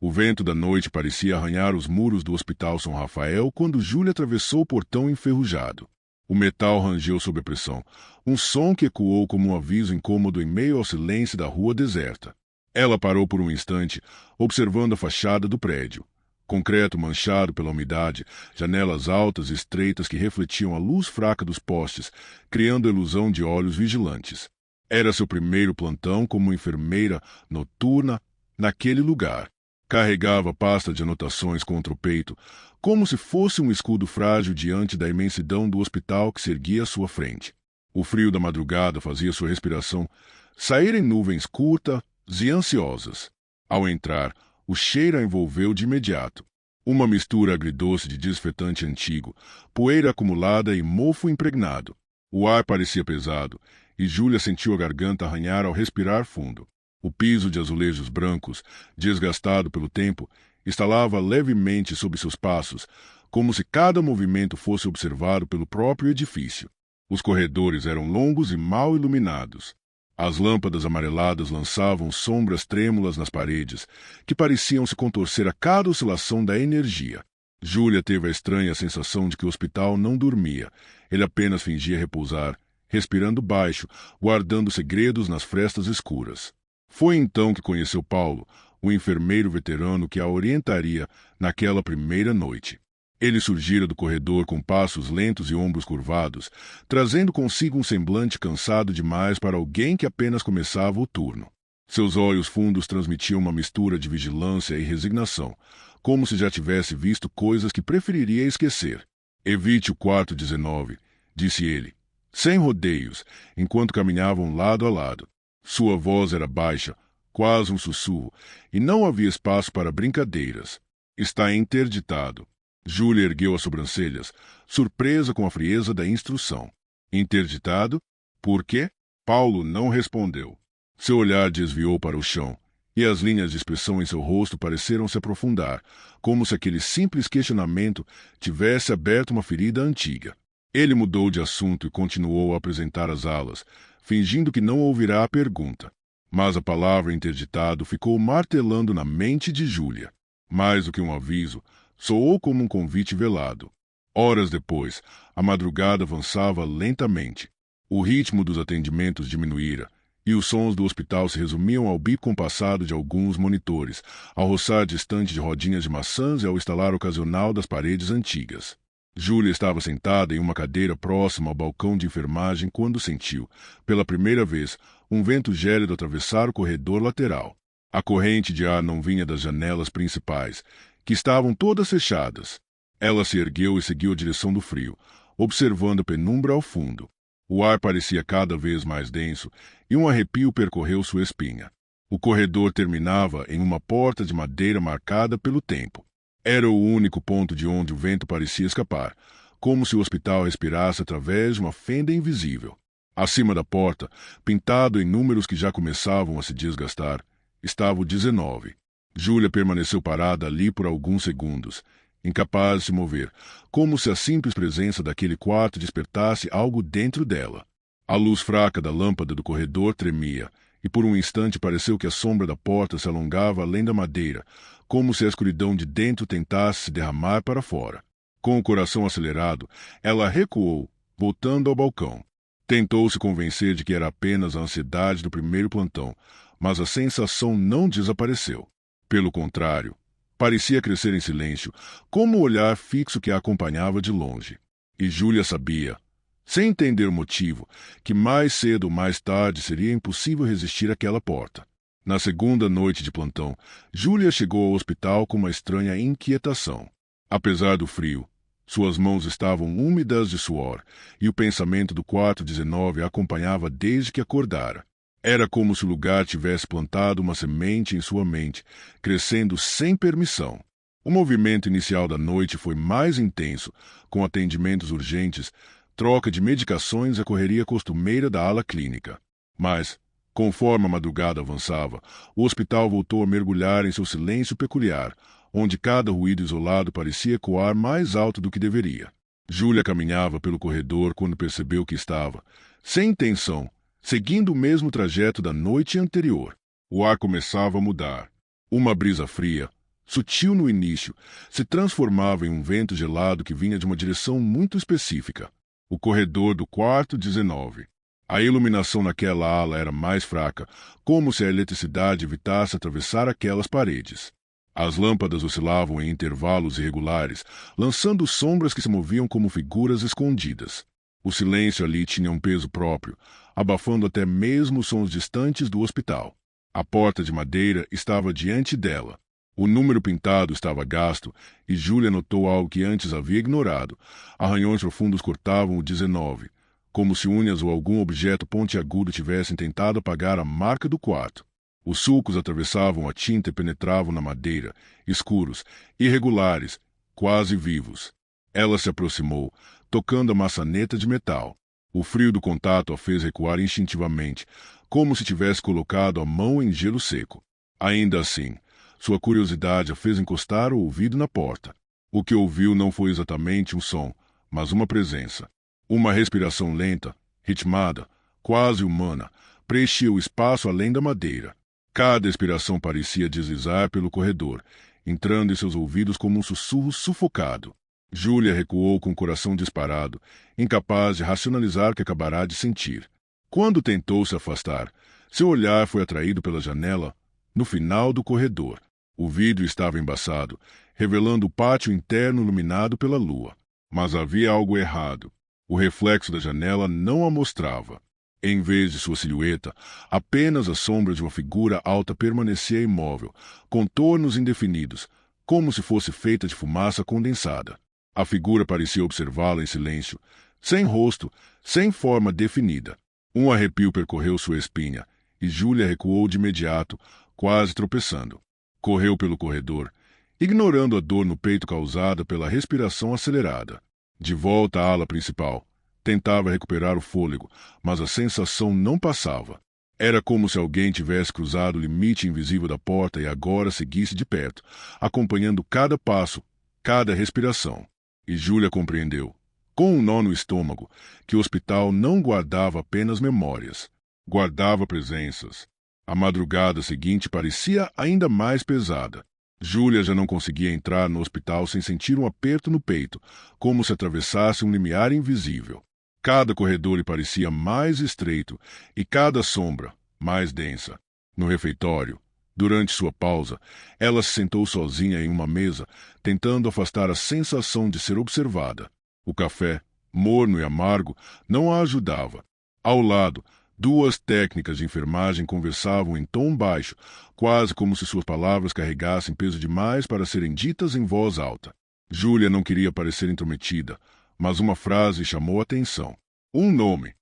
O vento da noite parecia arranhar os muros do Hospital São Rafael quando Júlia atravessou o portão enferrujado. O metal rangeu sob a pressão, um som que ecoou como um aviso incômodo em meio ao silêncio da rua deserta. Ela parou por um instante, observando a fachada do prédio. Concreto manchado pela umidade, janelas altas e estreitas que refletiam a luz fraca dos postes, criando a ilusão de olhos vigilantes. Era seu primeiro plantão como enfermeira noturna naquele lugar. Carregava pasta de anotações contra o peito, como se fosse um escudo frágil diante da imensidão do hospital que se erguia à sua frente. O frio da madrugada fazia sua respiração sair em nuvens curtas e ansiosas. Ao entrar, o cheiro a envolveu de imediato. Uma mistura agridoce de desinfetante antigo, poeira acumulada e mofo impregnado. O ar parecia pesado, e Júlia sentiu a garganta arranhar ao respirar fundo. O piso de azulejos brancos, desgastado pelo tempo, estalava levemente sob seus passos, como se cada movimento fosse observado pelo próprio edifício. Os corredores eram longos e mal iluminados. As lâmpadas amareladas lançavam sombras trêmulas nas paredes, que pareciam se contorcer a cada oscilação da energia. Júlia teve a estranha sensação de que o hospital não dormia. Ele apenas fingia repousar, respirando baixo, guardando segredos nas frestas escuras. Foi então que conheceu Paulo, o enfermeiro veterano que a orientaria naquela primeira noite. Ele surgira do corredor com passos lentos e ombros curvados, trazendo consigo um semblante cansado demais para alguém que apenas começava o turno. Seus olhos fundos transmitiam uma mistura de vigilância e resignação, como se já tivesse visto coisas que preferiria esquecer. "Evite o quarto 19", disse ele, sem rodeios, enquanto caminhavam lado a lado. Sua voz era baixa, quase um sussurro, e não havia espaço para brincadeiras. "Está interditado." Júlia ergueu as sobrancelhas, surpresa com a frieza da instrução. "Interditado? Por quê?" Paulo não respondeu. Seu olhar desviou para o chão, e as linhas de expressão em seu rosto pareceram se aprofundar, como se aquele simples questionamento tivesse aberto uma ferida antiga. Ele mudou de assunto e continuou a apresentar as alas, fingindo que não ouvirá a pergunta. Mas a palavra interditado ficou martelando na mente de Júlia. Mais do que um aviso, soou como um convite velado. Horas depois, a madrugada avançava lentamente. O ritmo dos atendimentos diminuíra, e os sons do hospital se resumiam ao bico compassado de alguns monitores, ao roçar distante de rodinhas de maçãs e ao estalar ocasional das paredes antigas. Júlia estava sentada em uma cadeira próxima ao balcão de enfermagem quando sentiu, pela primeira vez, um vento gélido atravessar o corredor lateral. A corrente de ar não vinha das janelas principais, que estavam todas fechadas. Ela se ergueu e seguiu a direção do frio, observando a penumbra ao fundo. O ar parecia cada vez mais denso, e um arrepio percorreu sua espinha. O corredor terminava em uma porta de madeira marcada pelo tempo. Era o único ponto de onde o vento parecia escapar, como se o hospital respirasse através de uma fenda invisível. Acima da porta, pintado em números que já começavam a se desgastar, estava o 19. Júlia permaneceu parada ali por alguns segundos, incapaz de se mover, como se a simples presença daquele quarto despertasse algo dentro dela. A luz fraca da lâmpada do corredor tremia, e por um instante pareceu que a sombra da porta se alongava além da madeira, como se a escuridão de dentro tentasse se derramar para fora. Com o coração acelerado, ela recuou, voltando ao balcão. Tentou se convencer de que era apenas a ansiedade do primeiro plantão, mas a sensação não desapareceu. Pelo contrário, parecia crescer em silêncio, como o olhar fixo que a acompanhava de longe. E Júlia sabia, sem entender o motivo, que mais cedo ou mais tarde seria impossível resistir àquela porta. Na segunda noite de plantão, Júlia chegou ao hospital com uma estranha inquietação. Apesar do frio, suas mãos estavam úmidas de suor, e o pensamento do quarto 19 a acompanhava desde que acordara. Era como se o lugar tivesse plantado uma semente em sua mente, crescendo sem permissão. O movimento inicial da noite foi mais intenso, com atendimentos urgentes, troca de medicações e a correria costumeira da ala clínica. Mas, conforme a madrugada avançava, o hospital voltou a mergulhar em seu silêncio peculiar, onde cada ruído isolado parecia ecoar mais alto do que deveria. Júlia caminhava pelo corredor quando percebeu que estava, sem intenção, seguindo o mesmo trajeto da noite anterior. O ar começava a mudar. Uma brisa fria, Sutil no início, se transformava em um vento gelado que vinha de uma direção muito específica. O corredor do quarto 19. A iluminação naquela ala era mais fraca, como se a eletricidade evitasse atravessar aquelas paredes. As lâmpadas oscilavam em intervalos irregulares, lançando sombras que se moviam como figuras escondidas. O silêncio ali tinha um peso próprio, abafando até mesmo os sons distantes do hospital. A porta de madeira estava diante dela. O número pintado estava gasto, e Júlia notou algo que antes havia ignorado. Arranhões profundos cortavam o 19, como se unhas ou algum objeto pontiagudo tivessem tentado apagar a marca do quarto. Os sulcos atravessavam a tinta e penetravam na madeira, escuros, irregulares, quase vivos. Ela se aproximou, tocando a maçaneta de metal. O frio do contato a fez recuar instintivamente, como se tivesse colocado a mão em gelo seco. Ainda assim, sua curiosidade a fez encostar o ouvido na porta. O que ouviu não foi exatamente um som, mas uma presença. Uma respiração lenta, ritmada, quase humana, preenchia o espaço além da madeira. Cada expiração parecia deslizar pelo corredor, entrando em seus ouvidos como um sussurro sufocado. Júlia recuou com o coração disparado, incapaz de racionalizar o que acabará de sentir. Quando tentou se afastar, seu olhar foi atraído pela janela no final do corredor. O vidro estava embaçado, revelando o pátio interno iluminado pela lua. Mas havia algo errado. O reflexo da janela não a mostrava. Em vez de sua silhueta, apenas a sombra de uma figura alta permanecia imóvel, contornos indefinidos, como se fosse feita de fumaça condensada. A figura parecia observá-la em silêncio, sem rosto, sem forma definida. Um arrepio percorreu sua espinha, e Júlia recuou de imediato, quase tropeçando. Correu pelo corredor, ignorando a dor no peito causada pela respiração acelerada. De volta à ala principal, tentava recuperar o fôlego, mas a sensação não passava. Era como se alguém tivesse cruzado o limite invisível da porta e agora seguisse de perto, acompanhando cada passo, cada respiração. E Júlia compreendeu, com um nó no estômago, que o hospital não guardava apenas memórias, guardava presenças. A madrugada seguinte parecia ainda mais pesada. Júlia já não conseguia entrar no hospital sem sentir um aperto no peito, como se atravessasse um limiar invisível. Cada corredor lhe parecia mais estreito e cada sombra mais densa. No refeitório, durante sua pausa, ela se sentou sozinha em uma mesa, tentando afastar a sensação de ser observada. O café, morno e amargo, não a ajudava. Ao lado, duas técnicas de enfermagem conversavam em tom baixo, quase como se suas palavras carregassem peso demais para serem ditas em voz alta. Júlia não queria parecer intrometida, mas uma frase chamou a atenção. Um nome.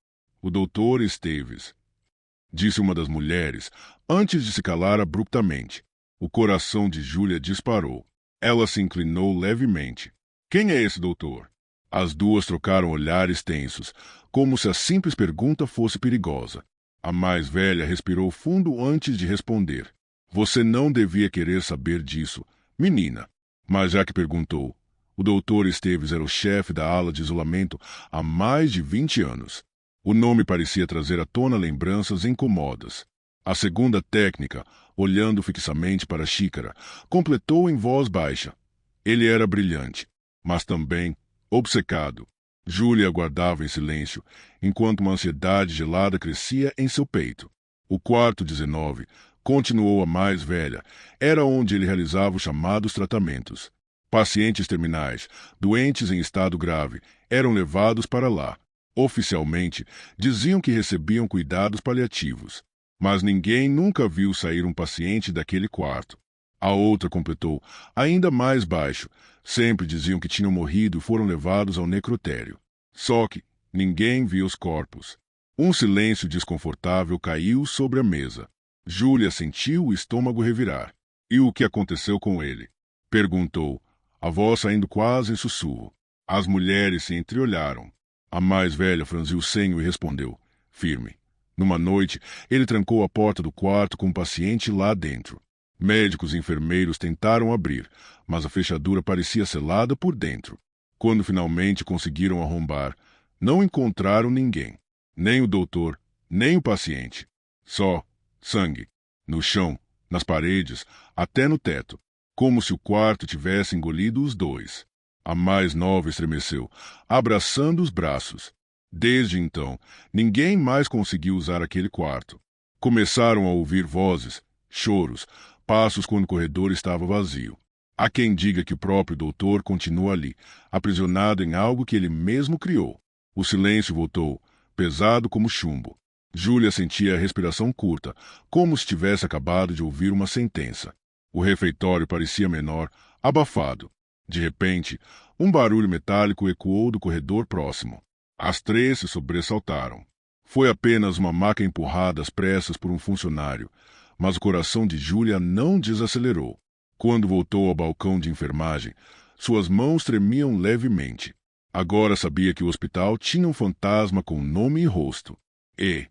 O Dr. Esteves. Disse uma das mulheres, antes de se calar abruptamente. O coração de Júlia disparou. Ela se inclinou levemente. Quem é esse doutor? As duas trocaram olhares tensos, como se a simples pergunta fosse perigosa. A mais velha respirou fundo antes de responder. Você não devia querer saber disso, menina. Mas já que perguntou, o doutor Esteves era o chefe da ala de isolamento há mais de 20 anos. O nome parecia trazer à tona lembranças incomodas. A segunda técnica, olhando fixamente para a xícara, completou em voz baixa. Ele era brilhante, mas também obcecado. Júlia aguardava em silêncio, enquanto uma ansiedade gelada crescia em seu peito. O quarto 19, continuou a mais velha, era onde ele realizava os chamados tratamentos. Pacientes terminais, doentes em estado grave, eram levados para lá. Oficialmente, diziam que recebiam cuidados paliativos. Mas ninguém nunca viu sair um paciente daquele quarto. A outra completou, ainda mais baixo. Sempre diziam que tinham morrido e foram levados ao necrotério. Só que ninguém viu os corpos. Um silêncio desconfortável caiu sobre a mesa. Júlia sentiu o estômago revirar. E o que aconteceu com ele? Perguntou, a voz saindo quase em sussurro. As mulheres se entreolharam. A mais velha franziu o senho e respondeu, firme. Numa noite, ele trancou a porta do quarto com um paciente lá dentro. Médicos e enfermeiros tentaram abrir, mas a fechadura parecia selada por dentro. Quando finalmente conseguiram arrombar, não encontraram ninguém. Nem o doutor, nem o paciente. Só sangue. No chão, nas paredes, até no teto. como se o quarto tivesse engolido os dois. A mais nova estremeceu, abraçando os braços. Desde então, ninguém mais conseguiu usar aquele quarto. Começaram a ouvir vozes, choros, passos quando o corredor estava vazio. Há quem diga que o próprio doutor continua ali, aprisionado em algo que ele mesmo criou. O silêncio voltou, pesado como chumbo. Júlia sentia a respiração curta, como se tivesse acabado de ouvir uma sentença. O refeitório parecia menor, abafado. De repente, um barulho metálico ecoou do corredor próximo. As três se sobressaltaram. Foi apenas uma maca empurrada às pressas por um funcionário, mas o coração de Júlia não desacelerou. Quando voltou ao balcão de enfermagem, suas mãos tremiam levemente. Agora sabia que o hospital tinha um fantasma com nome e rosto. E,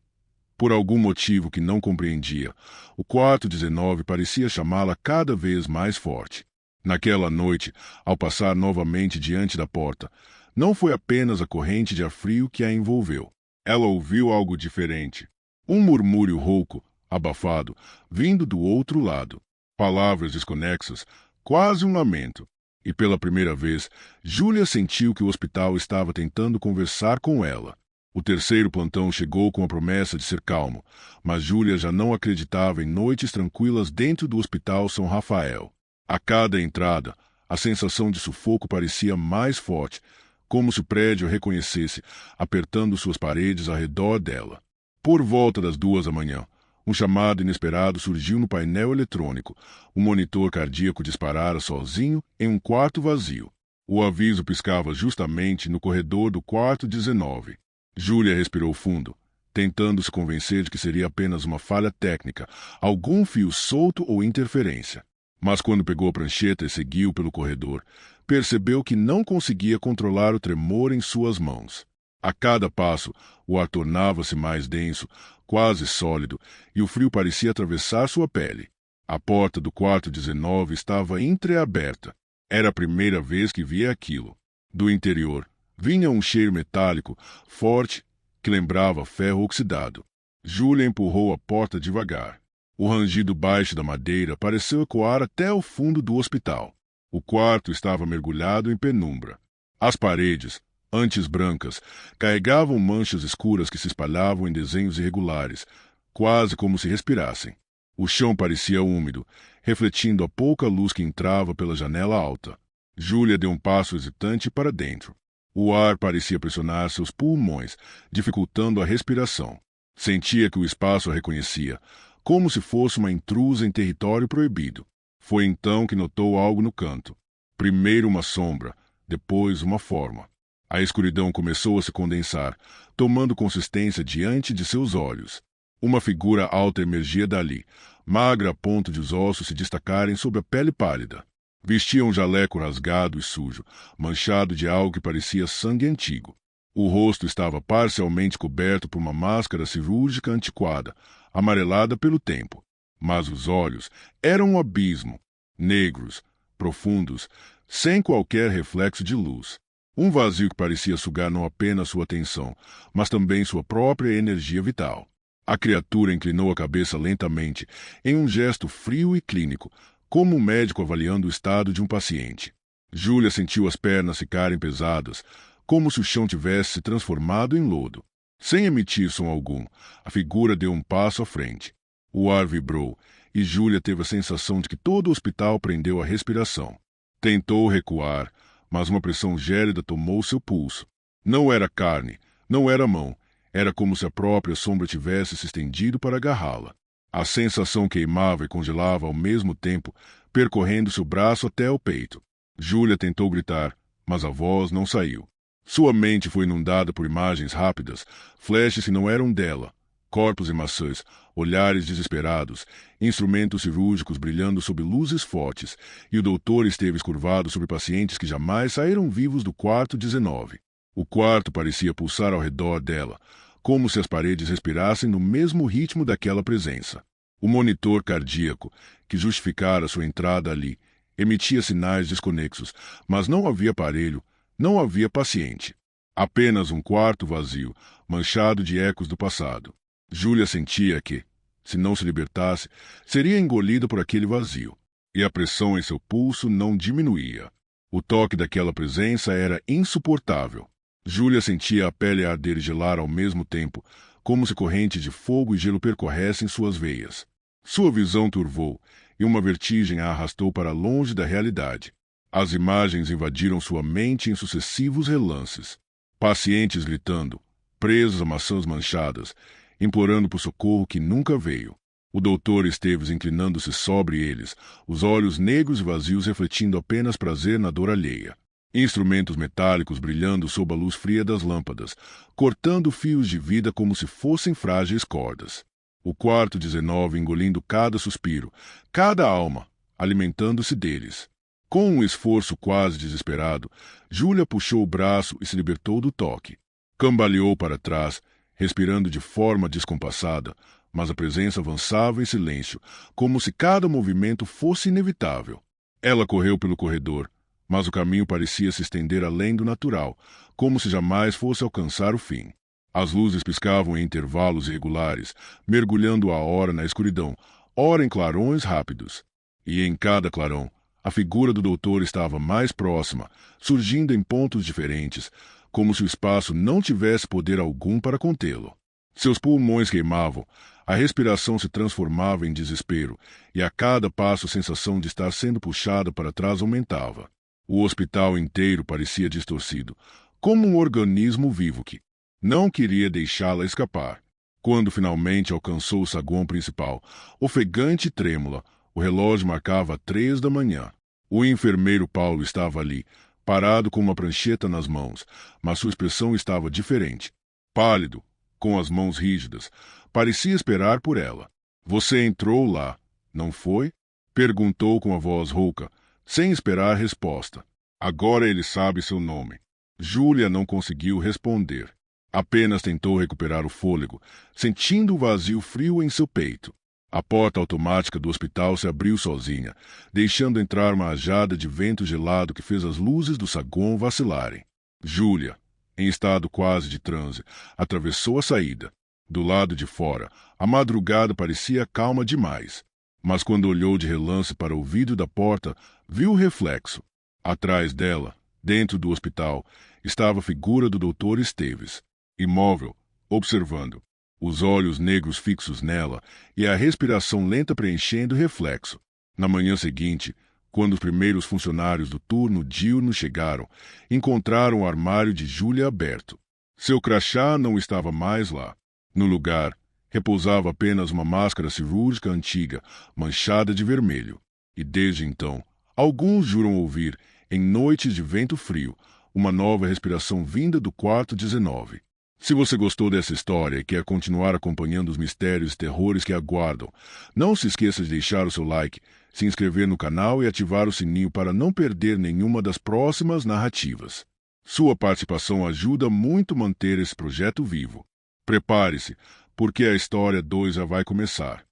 por algum motivo que não compreendia, o quarto 19 parecia chamá-la cada vez mais forte. Naquela noite, ao passar novamente diante da porta, não foi apenas a corrente de ar frio que a envolveu. Ela ouviu algo diferente. Um murmúrio rouco, abafado, vindo do outro lado. Palavras desconexas, quase um lamento. E pela primeira vez, Júlia sentiu que o hospital estava tentando conversar com ela. O terceiro plantão chegou com a promessa de ser calmo, mas Júlia já não acreditava em noites tranquilas dentro do Hospital São Rafael. A cada entrada, a sensação de sufoco parecia mais forte, como se o prédio a reconhecesse, apertando suas paredes ao redor dela. Por volta das 2 da manhã, um chamado inesperado surgiu no painel eletrônico. O monitor cardíaco disparara sozinho em um quarto vazio. O aviso piscava justamente no corredor do quarto 19. Júlia respirou fundo, tentando se convencer de que seria apenas uma falha técnica, algum fio solto ou interferência. Mas quando pegou a prancheta e seguiu pelo corredor, percebeu que não conseguia controlar o tremor em suas mãos. A cada passo, o ar tornava-se mais denso, quase sólido, e o frio parecia atravessar sua pele. A porta do quarto 19 estava entreaberta. Era a primeira vez que via aquilo. Do interior, vinha um cheiro metálico, forte, que lembrava ferro oxidado. Júlia empurrou a porta devagar. O rangido baixo da madeira pareceu ecoar até o fundo do hospital. O quarto estava mergulhado em penumbra. As paredes, antes brancas, carregavam manchas escuras que se espalhavam em desenhos irregulares, quase como se respirassem. O chão parecia úmido, refletindo a pouca luz que entrava pela janela alta. Júlia deu um passo hesitante para dentro. O ar parecia pressionar seus pulmões, dificultando a respiração. Sentia que o espaço a reconhecia, como se fosse uma intrusa em território proibido. Foi então que notou algo no canto. Primeiro uma sombra, depois uma forma. A escuridão começou a se condensar, tomando consistência diante de seus olhos. Uma figura alta emergia dali, magra a ponto de os ossos se destacarem sob a pele pálida. Vestia um jaleco rasgado e sujo, manchado de algo que parecia sangue antigo. O rosto estava parcialmente coberto por uma máscara cirúrgica antiquada, amarelada pelo tempo. Mas os olhos eram um abismo, negros, profundos, sem qualquer reflexo de luz. Um vazio que parecia sugar não apenas sua atenção, mas também sua própria energia vital. A criatura inclinou a cabeça lentamente, em um gesto frio e clínico, como um médico avaliando o estado de um paciente. Júlia sentiu as pernas ficarem pesadas, como se o chão tivesse se transformado em lodo. Sem emitir som algum, a figura deu um passo à frente. O ar vibrou, e Júlia teve a sensação de que todo o hospital prendeu a respiração. Tentou recuar, mas uma pressão gélida tomou seu pulso. Não era carne, não era mão, era como se a própria sombra tivesse se estendido para agarrá-la. A sensação queimava e congelava ao mesmo tempo, percorrendo seu braço até o peito. Júlia tentou gritar, mas a voz não saiu. Sua mente foi inundada por imagens rápidas, flashes que não eram dela, corpos em maçãs, olhares desesperados, instrumentos cirúrgicos brilhando sob luzes fortes, e o doutor esteve curvado sobre pacientes que jamais saíram vivos do quarto 19. O quarto parecia pulsar ao redor dela, como se as paredes respirassem no mesmo ritmo daquela presença. O monitor cardíaco, que justificara sua entrada ali, emitia sinais desconexos, mas não havia aparelho, não havia paciente. Apenas um quarto vazio, manchado de ecos do passado. Júlia sentia que, se não se libertasse, seria engolida por aquele vazio. e a pressão em seu pulso não diminuía. O toque daquela presença era insuportável. Júlia sentia a pele arder e gelar ao mesmo tempo, como se correntes de fogo e gelo percorressem suas veias. Sua visão turvou, e uma vertigem a arrastou para longe da realidade. As imagens invadiram sua mente em sucessivos relances. Pacientes gritando, presos a maçãs manchadas, implorando por socorro que nunca veio. O doutor Esteves inclinando-se sobre eles, os olhos negros e vazios refletindo apenas prazer na dor alheia. Instrumentos metálicos brilhando sob a luz fria das lâmpadas, cortando fios de vida como se fossem frágeis cordas. O quarto 19 engolindo cada suspiro, cada alma, alimentando-se deles. Com um esforço quase desesperado, Júlia puxou o braço e se libertou do toque. Cambaleou para trás, respirando de forma descompassada, mas a presença avançava em silêncio, como se cada movimento fosse inevitável. Ela correu pelo corredor, mas o caminho parecia se estender além do natural, como se jamais fosse alcançar o fim. As luzes piscavam em intervalos irregulares, mergulhando a hora na escuridão, ora em clarões rápidos. E em cada clarão, a figura do doutor estava mais próxima, surgindo em pontos diferentes, como se o espaço não tivesse poder algum para contê-lo. Seus pulmões queimavam, a respiração se transformava em desespero, e a cada passo a sensação de estar sendo puxada para trás aumentava. O hospital inteiro parecia distorcido, como um organismo vivo que não queria deixá-la escapar. Quando finalmente alcançou o saguão principal, ofegante e trêmula, o relógio marcava 3 da manhã. O enfermeiro Paulo estava ali, parado com uma prancheta nas mãos, mas sua expressão estava diferente. Pálido, com as mãos rígidas, parecia esperar por ela. Você entrou lá, não foi? Perguntou com a voz rouca, sem esperar resposta. Agora ele sabe seu nome. Júlia não conseguiu responder. Apenas tentou recuperar o fôlego, sentindo o vazio frio em seu peito. A porta automática do hospital se abriu sozinha, deixando entrar uma rajada de vento gelado que fez as luzes do saguão vacilarem. Júlia, em estado quase de transe, atravessou a saída. Do lado de fora, a madrugada parecia calma demais. Mas quando olhou de relance para o vidro da porta, viu o reflexo. Atrás dela, dentro do hospital, estava a figura do doutor Esteves, imóvel, observando, os olhos negros fixos nela e a respiração lenta preenchendo o reflexo. Na manhã seguinte, quando os primeiros funcionários do turno diurno chegaram, encontraram o armário de Júlia aberto. Seu crachá não estava mais lá. No lugar, repousava apenas uma máscara cirúrgica antiga, manchada de vermelho. E desde então, alguns juram ouvir, em noites de vento frio, uma nova respiração vinda do quarto 19. Se você gostou dessa história e quer continuar acompanhando os mistérios e terrores que aguardam, não se esqueça de deixar o seu like, se inscrever no canal e ativar o sininho para não perder nenhuma das próximas narrativas. Sua participação ajuda muito a manter esse projeto vivo. Prepare-se, porque a história 2 já vai começar.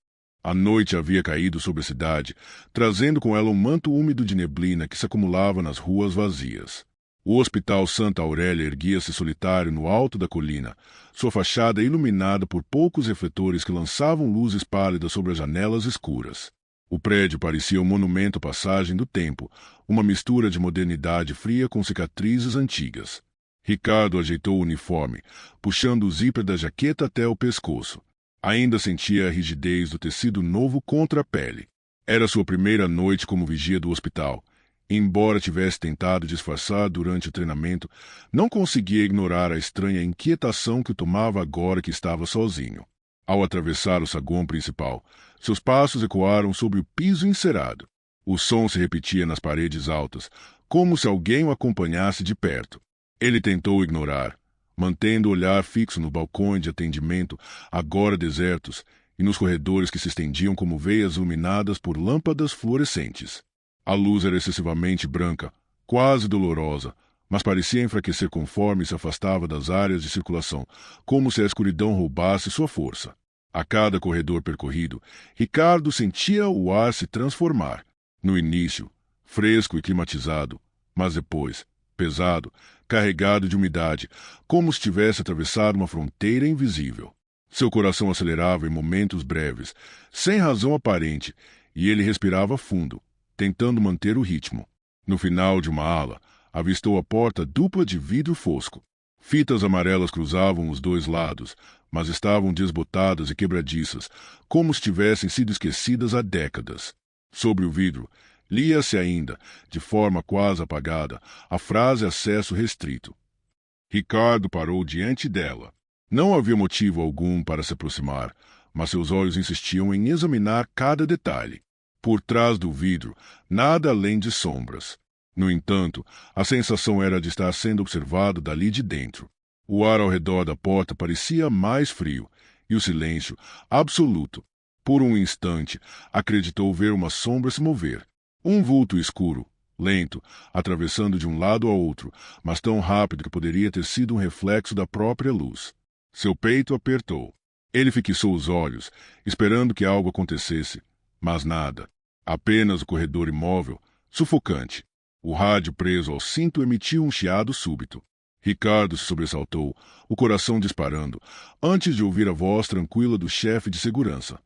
A noite havia caído sobre a cidade, trazendo com ela um manto úmido de neblina que se acumulava nas ruas vazias. O Hospital Santa Aurélia erguia-se solitário no alto da colina, sua fachada iluminada por poucos refletores que lançavam luzes pálidas sobre as janelas escuras. O prédio parecia um monumento à passagem do tempo, uma mistura de modernidade fria com cicatrizes antigas. Ricardo ajeitou o uniforme, puxando o zíper da jaqueta até o pescoço. Ainda sentia a rigidez do tecido novo contra a pele. Era sua primeira noite como vigia do hospital. Embora tivesse tentado disfarçar durante o treinamento, não conseguia ignorar a estranha inquietação que o tomava agora que estava sozinho. Ao atravessar o saguão principal, seus passos ecoaram sobre o piso encerado. O som se repetia nas paredes altas, como se alguém o acompanhasse de perto. Ele tentou ignorar, mantendo o olhar fixo nos balcões de atendimento, agora desertos, e nos corredores que se estendiam como veias iluminadas por lâmpadas fluorescentes. A luz era excessivamente branca, quase dolorosa, mas parecia enfraquecer conforme se afastava das áreas de circulação, como se a escuridão roubasse sua força. A cada corredor percorrido, Ricardo sentia o ar se transformar. No início, fresco e climatizado, mas depois, pesado, carregado de umidade, como se tivesse atravessado uma fronteira invisível. Seu coração acelerava em momentos breves, sem razão aparente, e ele respirava fundo, tentando manter o ritmo. No final de uma ala, avistou a porta dupla de vidro fosco. Fitas amarelas cruzavam os dois lados, mas estavam desbotadas e quebradiças, como se tivessem sido esquecidas há décadas. Sobre o vidro, lia-se ainda, de forma quase apagada, a frase acesso restrito. Ricardo parou diante dela. Não havia motivo algum para se aproximar, mas seus olhos insistiam em examinar cada detalhe. Por trás do vidro, nada além de sombras. No entanto, a sensação era de estar sendo observado dali de dentro. O ar ao redor da porta parecia mais frio, e o silêncio, absoluto. Por um instante, acreditou ver uma sombra se mover. Um vulto escuro, lento, atravessando de um lado ao outro, mas tão rápido que poderia ter sido um reflexo da própria luz. Seu peito apertou. Ele fixou os olhos, esperando que algo acontecesse, mas nada. Apenas o corredor imóvel, sufocante. O rádio preso ao cinto emitiu um chiado súbito. Ricardo se sobressaltou, o coração disparando, antes de ouvir a voz tranquila do chefe de segurança.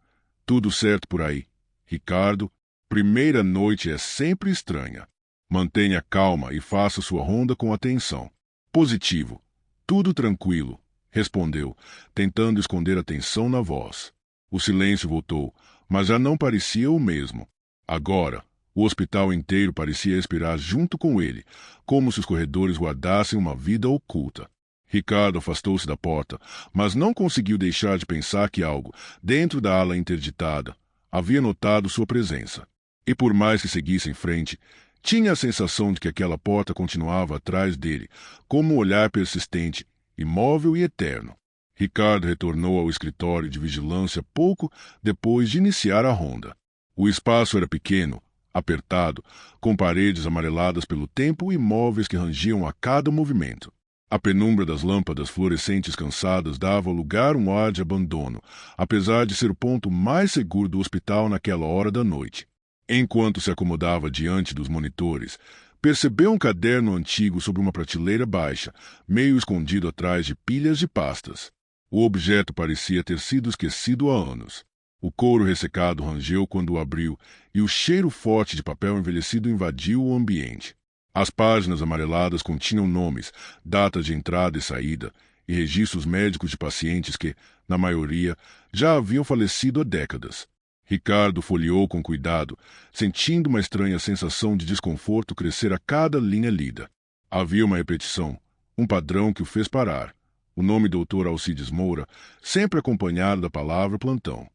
Tudo certo por aí. Ricardo, primeira noite é sempre estranha. Mantenha calma e faça sua ronda com atenção. Positivo. Tudo tranquilo, respondeu, tentando esconder a tensão na voz. O silêncio voltou, mas já não parecia o mesmo. Agora, o hospital inteiro parecia respirar junto com ele, como se os corredores guardassem uma vida oculta. Ricardo afastou-se da porta, mas não conseguiu deixar de pensar que algo, dentro da ala interditada, havia notado sua presença. E por mais que seguisse em frente, tinha a sensação de que aquela porta continuava atrás dele, como um olhar persistente, imóvel e eterno. Ricardo retornou ao escritório de vigilância pouco depois de iniciar a ronda. O espaço era pequeno, apertado, com paredes amareladas pelo tempo e móveis que rangiam a cada movimento. A penumbra das lâmpadas fluorescentes cansadas dava ao lugar um ar de abandono, apesar de ser o ponto mais seguro do hospital naquela hora da noite. Enquanto se acomodava diante dos monitores, percebeu um caderno antigo sobre uma prateleira baixa, meio escondido atrás de pilhas de pastas. O objeto parecia ter sido esquecido há anos. O couro ressecado rangeu quando o abriu, e o cheiro forte de papel envelhecido invadiu o ambiente. As páginas amareladas continham nomes, datas de entrada e saída, e registros médicos de pacientes que, na maioria, já haviam falecido há décadas. Ricardo folheou com cuidado, sentindo uma estranha sensação de desconforto crescer a cada linha lida. Havia uma repetição, um padrão que o fez parar. O nome Dr. Alcides Moura, sempre acompanhado da palavra plantão.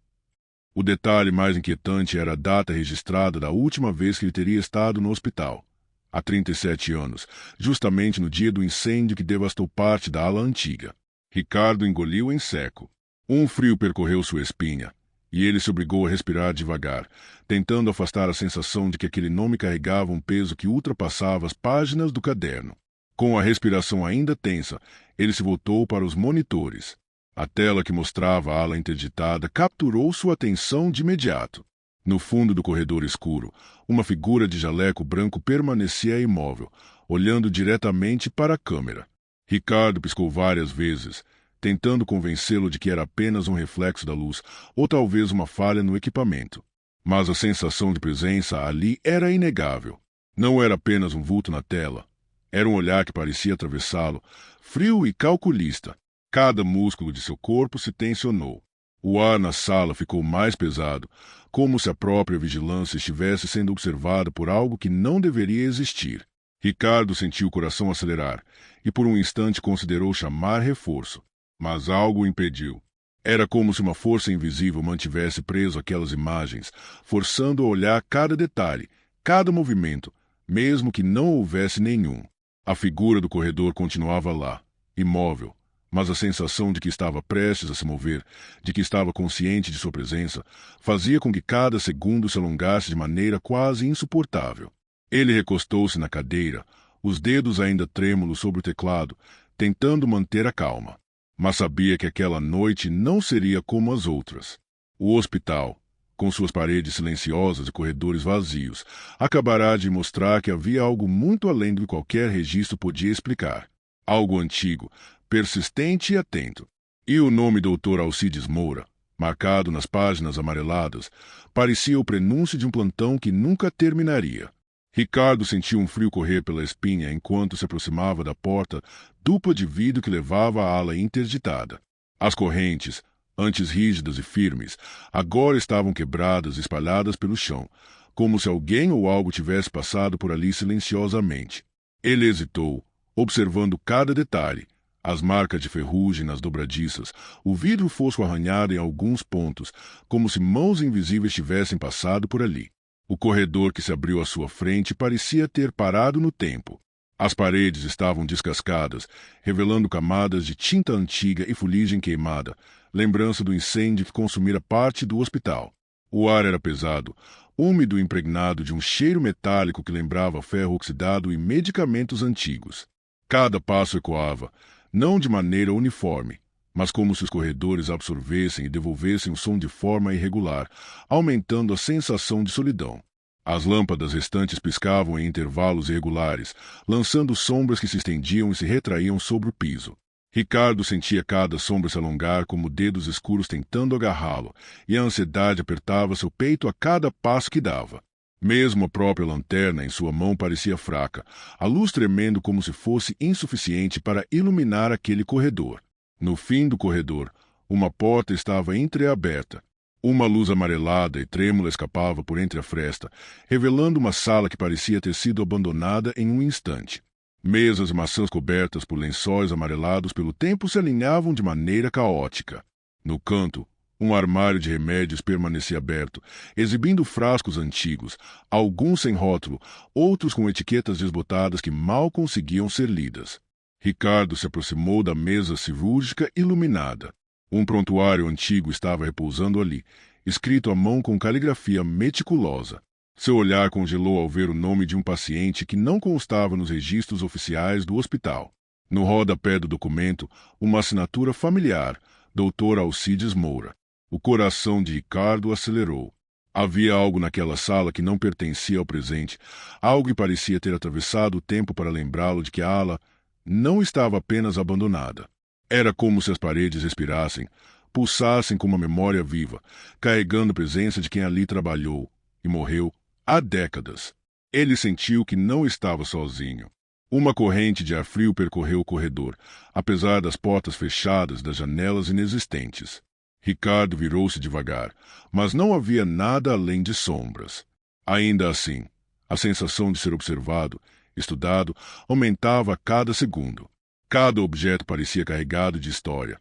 O detalhe mais inquietante era a data registrada da última vez que ele teria estado no hospital. Há 37 anos, justamente no dia do incêndio que devastou parte da ala antiga. Ricardo engoliu em seco. Um frio percorreu sua espinha, e ele se obrigou a respirar devagar, tentando afastar a sensação de que aquele nome carregava um peso que ultrapassava as páginas do caderno. Com a respiração ainda tensa, ele se voltou para os monitores. A tela que mostrava a ala interditada capturou sua atenção de imediato. No fundo do corredor escuro, uma figura de jaleco branco permanecia imóvel, olhando diretamente para a câmera. Ricardo piscou várias vezes, tentando convencê-lo de que era apenas um reflexo da luz ou talvez uma falha no equipamento. Mas a sensação de presença ali era inegável. Não era apenas um vulto na tela. Era um olhar que parecia atravessá-lo, frio e calculista. Cada músculo de seu corpo se tensionou. O ar na sala ficou mais pesado, como se a própria vigilância estivesse sendo observada por algo que não deveria existir. Ricardo sentiu o coração acelerar e por um instante considerou chamar reforço. Mas algo o impediu. Era como se uma força invisível mantivesse preso aquelas imagens, forçando a olhar cada detalhe, cada movimento, mesmo que não houvesse nenhum. A figura do corredor continuava lá, imóvel, mas a sensação de que estava prestes a se mover, de que estava consciente de sua presença, fazia com que cada segundo se alongasse de maneira quase insuportável. Ele recostou-se na cadeira, os dedos ainda trêmulos sobre o teclado, tentando manter a calma. Mas sabia que aquela noite não seria como as outras. O hospital, com suas paredes silenciosas e corredores vazios, acabará de mostrar que havia algo muito além do que qualquer registro podia explicar. Algo antigo, persistente e atento. E o nome Dr. Alcides Moura, marcado nas páginas amareladas, parecia o prenúncio de um plantão que nunca terminaria. Ricardo sentiu um frio correr pela espinha enquanto se aproximava da porta dupla de vidro que levava à ala interditada. As correntes, antes rígidas e firmes, agora estavam quebradas e espalhadas pelo chão, como se alguém ou algo tivesse passado por ali silenciosamente. Ele hesitou, observando cada detalhe, as marcas de ferrugem nas dobradiças, o vidro fosco arranhado em alguns pontos, como se mãos invisíveis tivessem passado por ali. O corredor que se abriu à sua frente parecia ter parado no tempo. As paredes estavam descascadas, revelando camadas de tinta antiga e fuligem queimada, lembrança do incêndio que consumira parte do hospital. O ar era pesado, úmido e impregnado de um cheiro metálico que lembrava ferro oxidado e medicamentos antigos. Cada passo ecoava, não de maneira uniforme, mas como se os corredores absorvessem e devolvessem o som de forma irregular, aumentando a sensação de solidão. As lâmpadas restantes piscavam em intervalos irregulares, lançando sombras que se estendiam e se retraíam sobre o piso. Ricardo sentia cada sombra se alongar como dedos escuros tentando agarrá-lo, e a ansiedade apertava seu peito a cada passo que dava. Mesmo a própria lanterna em sua mão parecia fraca, a luz tremendo como se fosse insuficiente para iluminar aquele corredor. No fim do corredor, uma porta estava entreaberta. Uma luz amarelada e trêmula escapava por entre a fresta, revelando uma sala que parecia ter sido abandonada em um instante. Mesas e maçãs cobertas por lençóis amarelados pelo tempo se alinhavam de maneira caótica. No canto, um armário de remédios permanecia aberto, exibindo frascos antigos, alguns sem rótulo, outros com etiquetas desbotadas que mal conseguiam ser lidas. Ricardo se aproximou da mesa cirúrgica iluminada. Um prontuário antigo estava repousando ali, escrito à mão com caligrafia meticulosa. Seu olhar congelou ao ver o nome de um paciente que não constava nos registros oficiais do hospital. No rodapé do documento, uma assinatura familiar, Dr. Alcides Moura. O coração de Ricardo acelerou. Havia algo naquela sala que não pertencia ao presente, algo que parecia ter atravessado o tempo para lembrá-lo de que a ala não estava apenas abandonada. Era como se as paredes respirassem, pulsassem com uma memória viva, carregando a presença de quem ali trabalhou e morreu há décadas. Ele sentiu que não estava sozinho. Uma corrente de ar frio percorreu o corredor, apesar das portas fechadas, das janelas inexistentes. Ricardo virou-se devagar, mas não havia nada além de sombras. Ainda assim, a sensação de ser observado, estudado, aumentava a cada segundo. Cada objeto parecia carregado de história.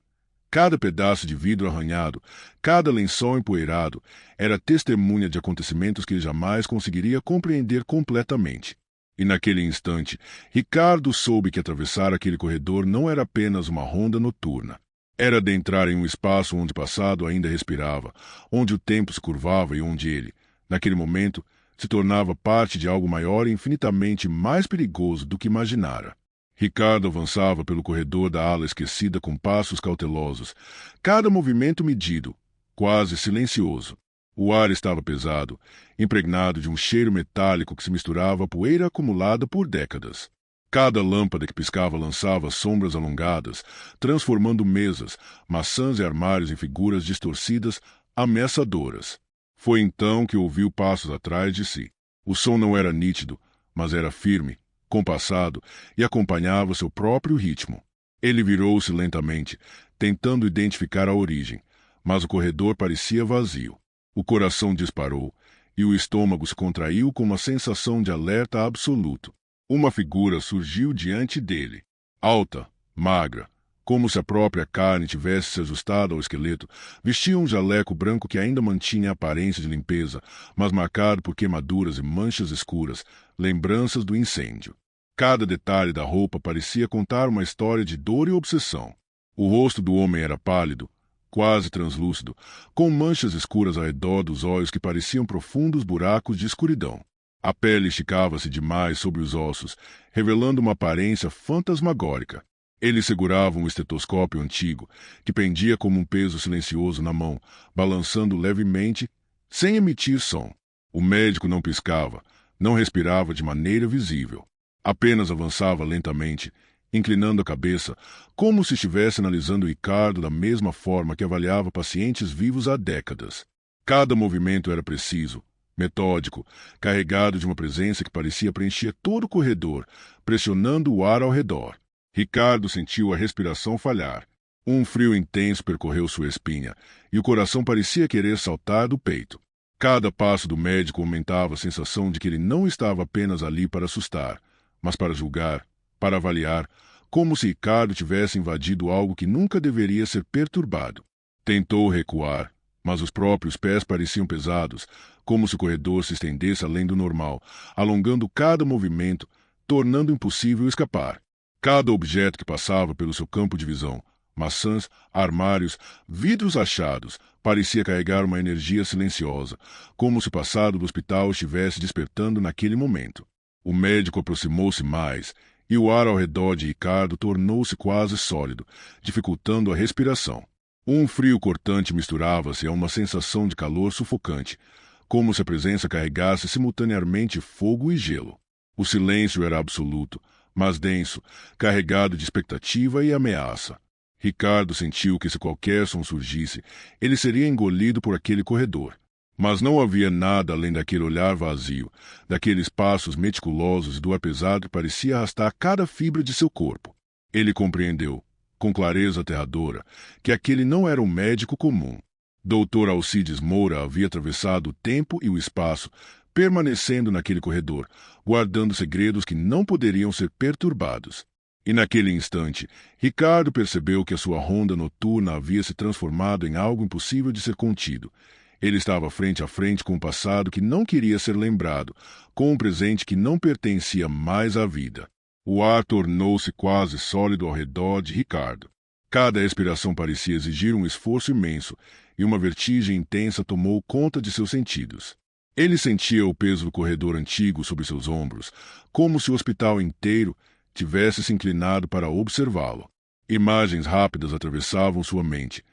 Cada pedaço de vidro arranhado, cada lençol empoeirado, era testemunha de acontecimentos que ele jamais conseguiria compreender completamente. E naquele instante, Ricardo soube que atravessar aquele corredor não era apenas uma ronda noturna. Era adentrar em um espaço onde o passado ainda respirava, onde o tempo se curvava e onde ele, naquele momento, se tornava parte de algo maior e infinitamente mais perigoso do que imaginara. Ricardo avançava pelo corredor da ala esquecida com passos cautelosos, cada movimento medido, quase silencioso. O ar estava pesado, impregnado de um cheiro metálico que se misturava à poeira acumulada por décadas. Cada lâmpada que piscava lançava sombras alongadas, transformando mesas, maçãs e armários em figuras distorcidas, ameaçadoras. Foi então que ouviu passos atrás de si. O som não era nítido, mas era firme, compassado e acompanhava seu próprio ritmo. Ele virou-se lentamente, tentando identificar a origem, mas o corredor parecia vazio. O coração disparou e o estômago se contraiu com uma sensação de alerta absoluto. Uma figura surgiu diante dele, alta, magra, como se a própria carne tivesse se ajustado ao esqueleto. Vestia um jaleco branco que ainda mantinha a aparência de limpeza, mas marcado por queimaduras e manchas escuras, lembranças do incêndio. Cada detalhe da roupa parecia contar uma história de dor e obsessão. O rosto do homem era pálido, quase translúcido, com manchas escuras ao redor dos olhos que pareciam profundos buracos de escuridão. A pele esticava-se demais sobre os ossos, revelando uma aparência fantasmagórica. Ele segurava um estetoscópio antigo, que pendia como um peso silencioso na mão, balançando levemente, sem emitir som. O médico não piscava, não respirava de maneira visível. Apenas avançava lentamente, inclinando a cabeça, como se estivesse analisando Ricardo da mesma forma que avaliava pacientes vivos há décadas. Cada movimento era preciso, metódico, carregado de uma presença que parecia preencher todo o corredor, pressionando o ar ao redor. Ricardo sentiu a respiração falhar. Um frio intenso percorreu sua espinha, e o coração parecia querer saltar do peito. Cada passo do médico aumentava a sensação de que ele não estava apenas ali para assustar, mas para julgar, para avaliar, como se Ricardo tivesse invadido algo que nunca deveria ser perturbado. Tentou recuar, mas os próprios pés pareciam pesados, como se o corredor se estendesse além do normal, alongando cada movimento, tornando impossível escapar. Cada objeto que passava pelo seu campo de visão, maçãs, armários, vidros achados, parecia carregar uma energia silenciosa, como se o passado do hospital estivesse despertando naquele momento. O médico aproximou-se mais, e o ar ao redor de Ricardo tornou-se quase sólido, dificultando a respiração. Um frio cortante misturava-se a uma sensação de calor sufocante, como se a presença carregasse simultaneamente fogo e gelo. O silêncio era absoluto, mas denso, carregado de expectativa e ameaça. Ricardo sentiu que se qualquer som surgisse, ele seria engolido por aquele corredor. Mas não havia nada além daquele olhar vazio, daqueles passos meticulosos e do ar pesado que parecia arrastar cada fibra de seu corpo. Ele compreendeu, com clareza aterradora, que aquele não era um médico comum. Dr. Alcides Moura havia atravessado o tempo e o espaço, permanecendo naquele corredor, guardando segredos que não poderiam ser perturbados. E naquele instante, Ricardo percebeu que a sua ronda noturna havia se transformado em algo impossível de ser contido. Ele estava frente a frente com um passado que não queria ser lembrado, com um presente que não pertencia mais à vida. O ar tornou-se quase sólido ao redor de Ricardo. Cada respiração parecia exigir um esforço imenso, e uma vertigem intensa tomou conta de seus sentidos. Ele sentia o peso do corredor antigo sobre seus ombros, como se o hospital inteiro tivesse se inclinado para observá-lo. Imagens rápidas atravessavam sua mente.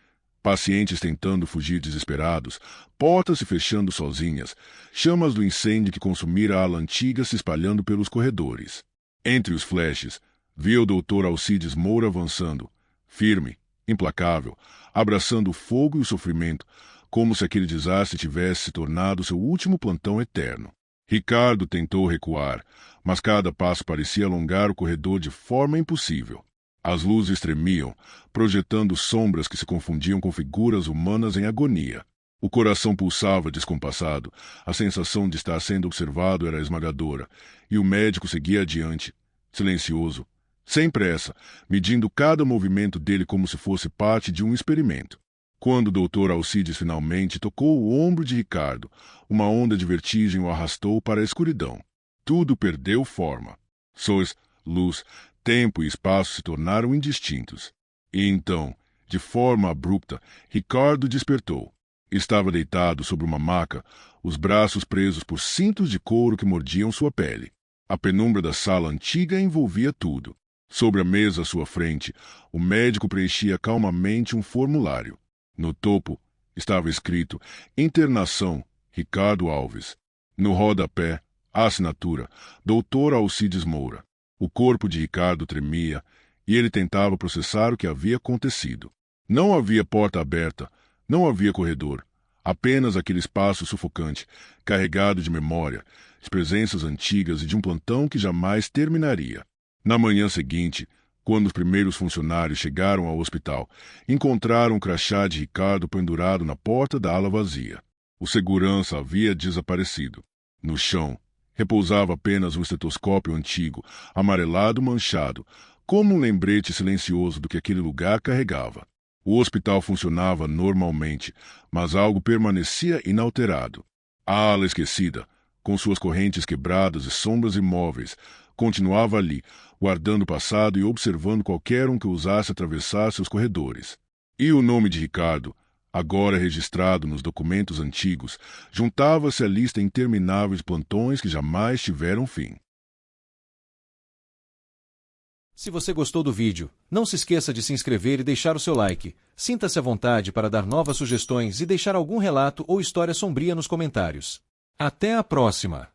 Pacientes tentando fugir desesperados, portas se fechando sozinhas, chamas do incêndio que consumira a ala antiga se espalhando pelos corredores. Entre os flashes, via o Dr. Alcides Moura avançando, firme, implacável, abraçando o fogo e o sofrimento, como se aquele desastre tivesse se tornado seu último plantão eterno. Ricardo tentou recuar, mas cada passo parecia alongar o corredor de forma impossível. As luzes tremiam, projetando sombras que se confundiam com figuras humanas em agonia. O coração pulsava descompassado, a sensação de estar sendo observado era esmagadora, e o médico seguia adiante, silencioso, sem pressa, medindo cada movimento dele como se fosse parte de um experimento. Quando o Dr. Alcides finalmente tocou o ombro de Ricardo, uma onda de vertigem o arrastou para a escuridão. Tudo perdeu forma. Sons, luz, tempo e espaço se tornaram indistintos. E então, de forma abrupta, Ricardo despertou. Estava deitado sobre uma maca, os braços presos por cintos de couro que mordiam sua pele. A penumbra da sala antiga envolvia tudo. Sobre a mesa à sua frente, o médico preenchia calmamente um formulário. No topo, estava escrito Internação, Ricardo Alves. No rodapé, a assinatura, Dr. Alcides Moura. O corpo de Ricardo tremia e ele tentava processar o que havia acontecido. Não havia porta aberta, não havia corredor. Apenas aquele espaço sufocante, carregado de memória, de presenças antigas e de um plantão que jamais terminaria. Na manhã seguinte, quando os primeiros funcionários chegaram ao hospital, encontraram o crachá de Ricardo pendurado na porta da ala vazia. O segurança havia desaparecido. No chão, repousava apenas um estetoscópio antigo, amarelado manchado, como um lembrete silencioso do que aquele lugar carregava. O hospital funcionava normalmente, mas algo permanecia inalterado. A ala esquecida, com suas correntes quebradas e sombras imóveis, continuava ali, guardando o passado e observando qualquer um que ousasse atravessar seus corredores. E o nome de Ricardo, agora registrado nos documentos antigos, juntava-se à lista interminável de plantões que jamais tiveram fim. Se você gostou do vídeo, não se esqueça de se inscrever e deixar o seu like. Sinta-se à vontade para dar novas sugestões e deixar algum relato ou história sombria nos comentários. Até a próxima!